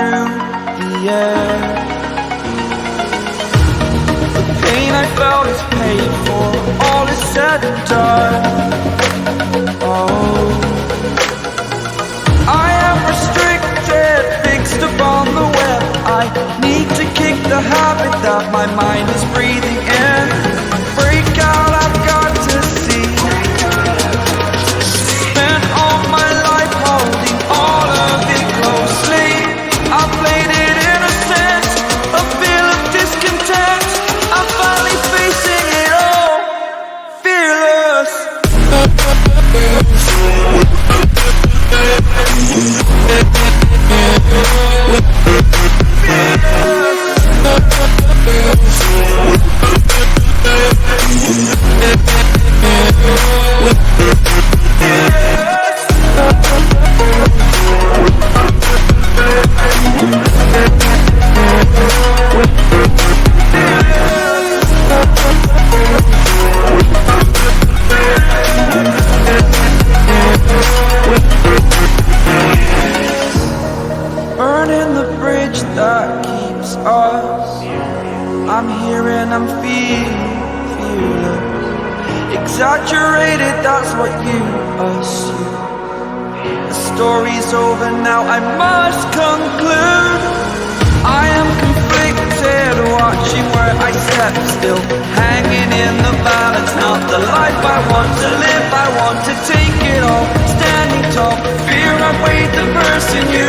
through the air. The pain I felt is paid for, all is said and done. Oh, I am restricted, fixed upon the web. I need to kick the habit that my mind is breathing in. Break out, I've got to see. Spent all my life holding all of it closely. I played it innocent, a feel of discontent. I'm finally facing it all, fearless. Burning the bridge that keeps us. I'm here and I'm feeling fearless. Exaggerated, that's what you assume. The story's over now, I must conclude. I am conflicted, watching where I step still, hanging in the balance. Not the life I want to live, I want to take it all. Standing tall, fear I've weighed the person you